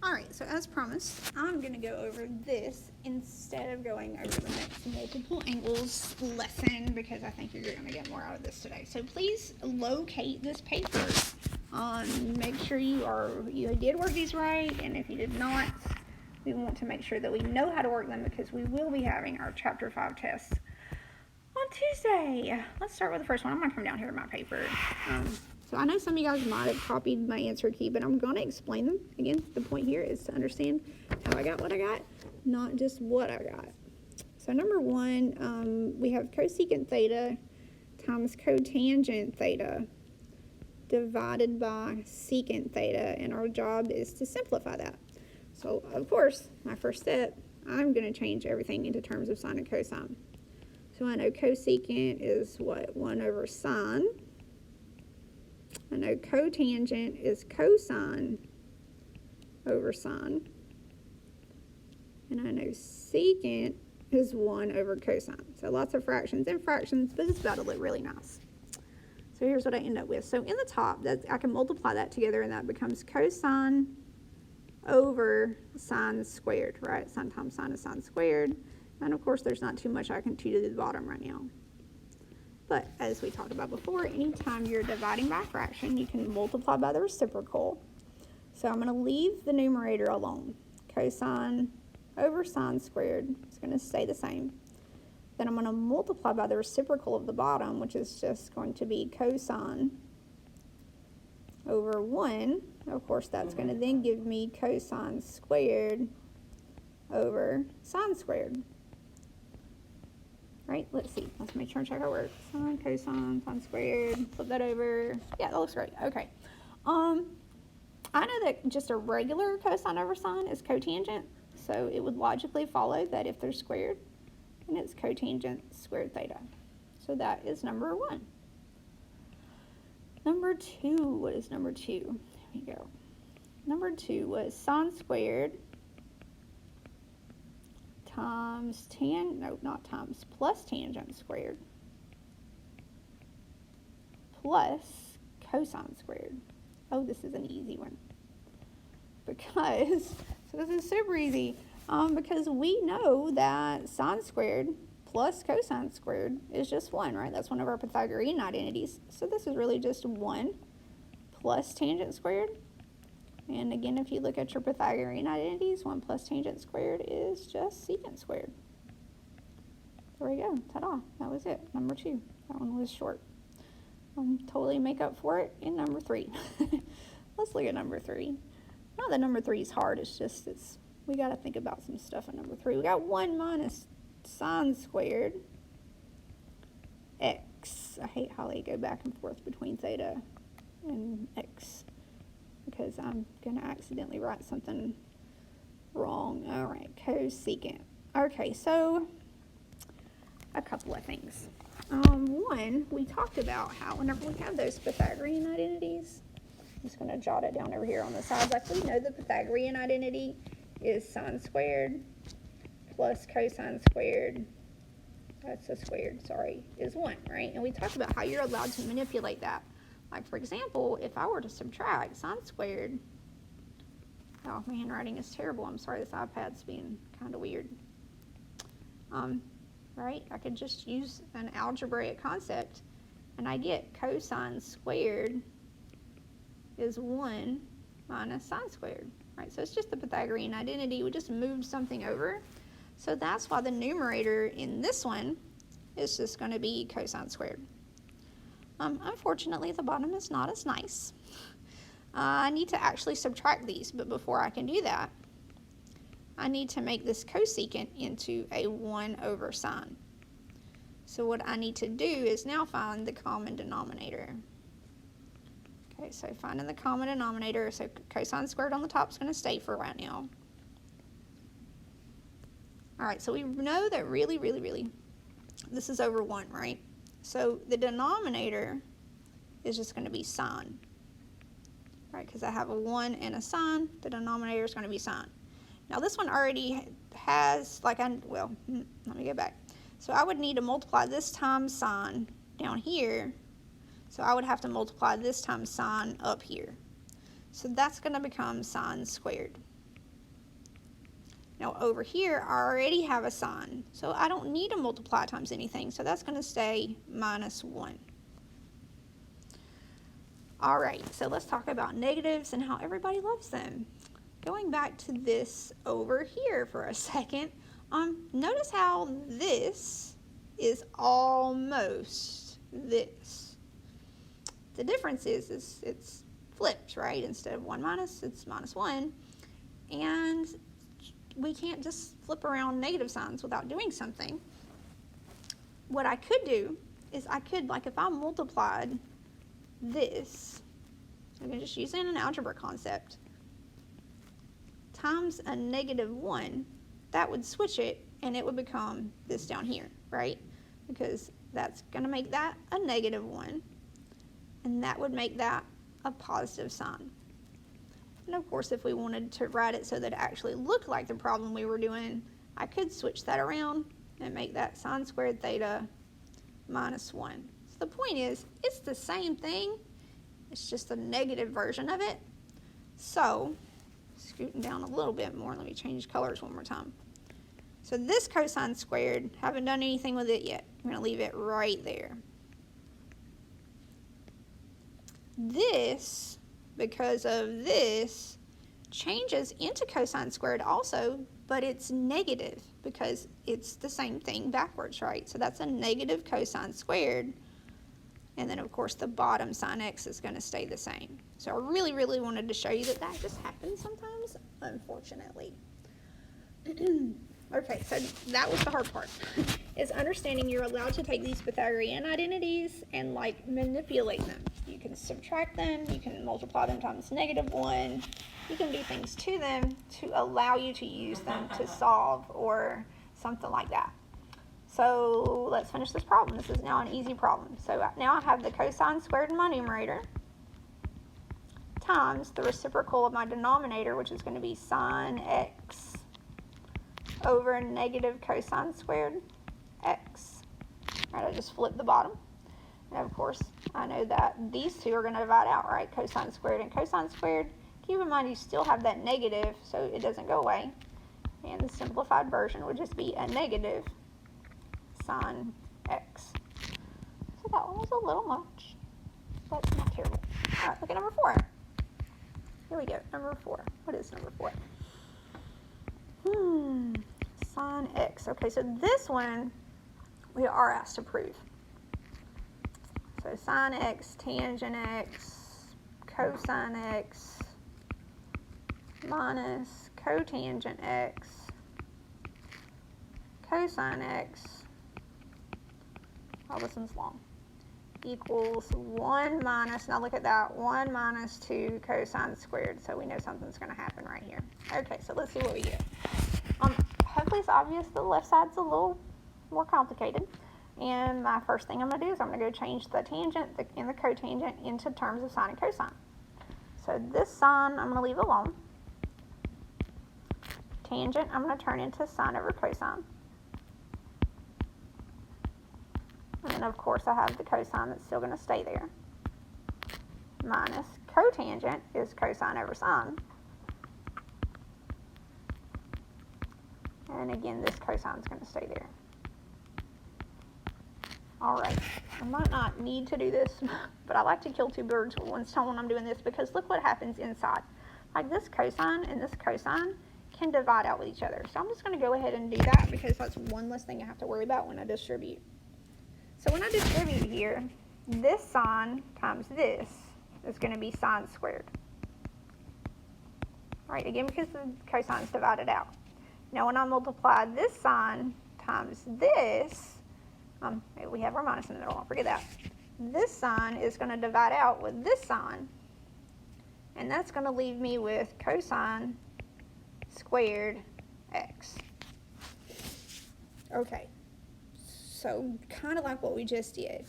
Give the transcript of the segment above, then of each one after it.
Alright, so as promised, I'm going to go over this instead of going over the next multiple angles lesson because I think you're going to get more out of this today. So please locate this paper. Make sure you did work these right, and if you did not, we want to make sure that we know how to work them because we will be having our Chapter 5 tests on Tuesday. Let's start with the first one. I'm going to come down here to my paper. So I know some of you guys might have copied my answer key, but I'm going to explain them. Again, the point here is to understand how I got what I got, not just what I got. So number one, we have cosecant theta times cotangent theta divided by secant theta, and our job is to simplify that. So, of course, my first step, I'm going to change everything into terms of sine and cosine. So I know cosecant is what? 1 over sine. I know cotangent is cosine over sine. And I know secant is 1 over cosine. So lots of fractions and fractions, but it's about to look really nice. So here's what I end up with. So in the top, I can multiply that together, and that becomes cosine over sine squared, right? Sine times sine is sine squared. And of course, there's not too much I can do to the bottom right now. But as we talked about before, anytime you're dividing by a fraction, you can multiply by the reciprocal. So I'm going to leave the numerator alone. Cosine over sine squared is going to stay the same. Then I'm going to multiply by the reciprocal of the bottom, which is just going to be cosine over 1. Of course, that's going to then give me cosine squared over sine squared. Right, let's see. Let's make sure and check our work. Sine, cosine, sine squared. Flip that over. Yeah, that looks great. Okay. I know that just a regular cosine over sine is cotangent, so it would logically follow that if they're squared, then it's cotangent squared theta. So that is number 1. Number 2, what is number 2? Here we go. Number 2 was sine squared times plus tangent squared plus cosine squared. Oh, this is an easy one. Because, so this is super easy, because we know that sine squared plus cosine squared is just 1, right? That's one of our Pythagorean identities. So this is really just 1 plus tangent squared. And again, if you look at your Pythagorean identities, 1 plus tangent squared is just secant squared. There we go. Ta-da. That was it. Number 2. That one was short. Totally make up for it in number 3. Let's look at number 3. Not that number 3 is hard. It's just we got to think about some stuff in number 3. We got 1 minus sine squared x. I hate how they go back and forth between theta and x, because I'm going to accidentally write something wrong. All right, cosecant. Okay, so a couple of things. One, we talked about how whenever we have those Pythagorean identities, I'm just going to jot it down over here on the sides. Like, we know the Pythagorean identity is sine squared plus cosine squared, that's a squared, sorry, is 1, right? And we talked about how you're allowed to manipulate that. Like, for example, if I were to subtract sine squared, oh, my handwriting is terrible. I'm sorry, this iPad's being kind of weird. Right? I could just use an algebraic concept, and I get cosine squared is 1 minus sine squared, right? So it's just the Pythagorean identity. We just moved something over. So that's why the numerator in this one is just going to be cosine squared. Unfortunately, the bottom is not as nice. I need to actually subtract these, but before I can do that, I need to make this cosecant into a 1 over sine. So what I need to do is now find the common denominator. Okay, so finding the common denominator, so cosine squared on the top is going to stay for right now. All right, so we know that really, this is over 1, right? So the denominator is just going to be sine, right? Because I have a 1 and a sine, the denominator is going to be sine. Now this one already has, let me go back. So I would need to multiply this times sine down here. So I would have to multiply this times sine up here. So that's going to become sine squared. Now over here, I already have a sign, so I don't need to multiply times anything, so that's going to stay minus 1. All right, so let's talk about negatives and how everybody loves them. Going back to this over here for a second, notice how this is almost this. The difference is it's flipped, right? Instead of 1 minus, it's minus 1. And we can't just flip around negative signs without doing something. What I could do is I could, like if I multiplied this, I can just use an algebra concept, times a negative 1, that would switch it and it would become this down here, right? Because that's going to make that a negative 1, and that would make that a positive sign. And of course, if we wanted to write it so that it actually looked like the problem we were doing, I could switch that around and make that sine squared theta minus 1. So the point is, it's the same thing, it's just a negative version of it. So, scooting down a little bit more, let me change colors one more time. So this cosine squared, haven't done anything with it yet. I'm going to leave it right there. This, because of this, changes into cosine squared also, but it's negative because it's the same thing backwards, right? So that's a negative cosine squared. And then, of course, the bottom sine x is going to stay the same. So I really, really wanted to show you that that just happens sometimes, unfortunately. Okay, so that was the hard part, is understanding you're allowed to take these Pythagorean identities and, like, manipulate them. You can subtract them, you can multiply them times negative 1, you can do things to them to allow you to use them to solve or something like that. So let's finish this problem. This is now an easy problem. So now I have the cosine squared in my numerator times the reciprocal of my denominator, which is going to be sine x over negative cosine squared x. All right, I just flipped the bottom. And of course, I know that these two are going to divide out, right? Cosine squared and cosine squared. Keep in mind you still have that negative, so it doesn't go away. And the simplified version would just be a negative sine x. So that one was a little much, but not terrible. All right, look at number 4. Here we go, number 4. What is number 4? Sine x. Okay, so this one we are asked to prove. So sine x, tangent x, cosine x, minus cotangent x, cosine x, oh, this one's long, equals 1 minus, now look at that, 1 minus 2 cosine squared. So we know something's going to happen right here. Okay, so let's see what we get. Hopefully it's obvious the left side's a little more complicated. And my first thing I'm going to do is I'm going to go change the tangent and the cotangent into terms of sine and cosine. So this sine I'm going to leave alone. Tangent I'm going to turn into sine over cosine. And then of course I have the cosine that's still going to stay there. Minus cotangent is cosine over sine. And again, this cosine is going to stay there. All right, I might not need to do this, but I like to kill 2 birds with 1 stone when I'm doing this, because look what happens inside. Like this cosine and this cosine can divide out with each other. So I'm just going to go ahead and do that, because that's one less thing I have to worry about when I distribute. So when I distribute here, this sine times this is going to be sine squared. All right, again, because the cosine's divided out. Now when I multiply this sine times this, we have our minus in the middle, I'll forget that. This sine is going to divide out with this sine, and that's going to leave me with cosine squared x. Okay, so kind of like what we just did.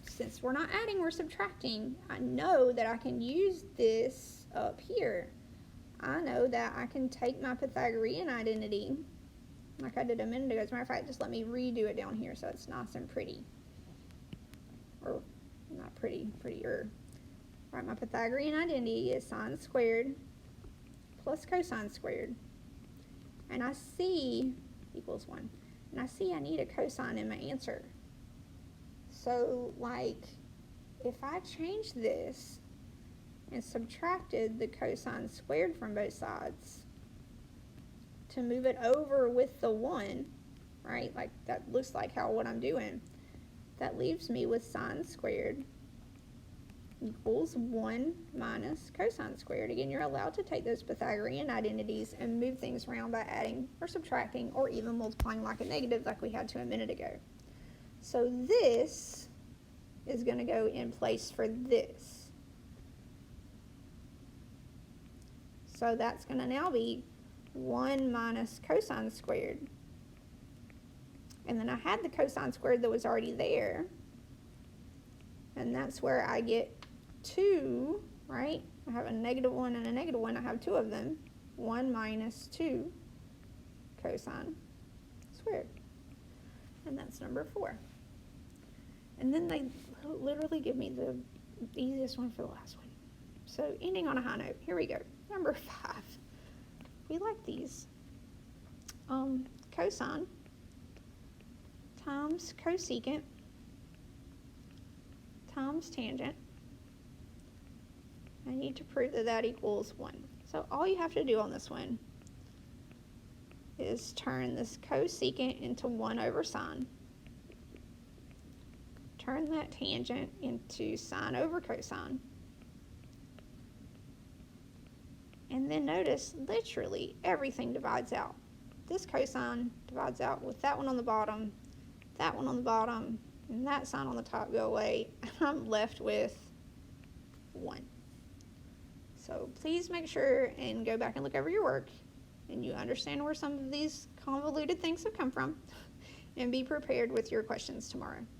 Since we're not adding, we're subtracting, I know that I can use this up here. I know that I can take my Pythagorean identity, like I did a minute ago. As a matter of fact, just let me redo it down here so it's nice and pretty. Or, not pretty, prettier. All right, my Pythagorean identity is sine squared plus cosine squared and I see equals 1, and I see I need a cosine in my answer. So, like, if I change this and subtracted the cosine squared from both sides to move it over with the 1, right, like that looks like what I'm doing, that leaves me with sine squared equals 1 minus cosine squared. Again, you're allowed to take those Pythagorean identities and move things around by adding or subtracting or even multiplying like a negative like we had to a minute ago. So this is going to go in place for this. So that's going to now be 1 minus cosine squared. And then I had the cosine squared that was already there. And that's where I get 2, right? I have a -1 and a -1. I have 2 of them. 1 minus 2 cosine squared. And that's number 4. And then they literally give me the easiest one for the last one. So ending on a high note, here we go. Number 5. We like these. Cosine times cosecant times tangent. I need to prove that that equals 1. So all you have to do on this one is turn this cosecant into 1 over sine. Turn that tangent into sine over cosine. And then notice, literally, everything divides out. This cosine divides out with that one on the bottom, that one on the bottom, and that sign on the top go away. And I'm left with 1. So please make sure and go back and look over your work and you understand where some of these convoluted things have come from and be prepared with your questions tomorrow.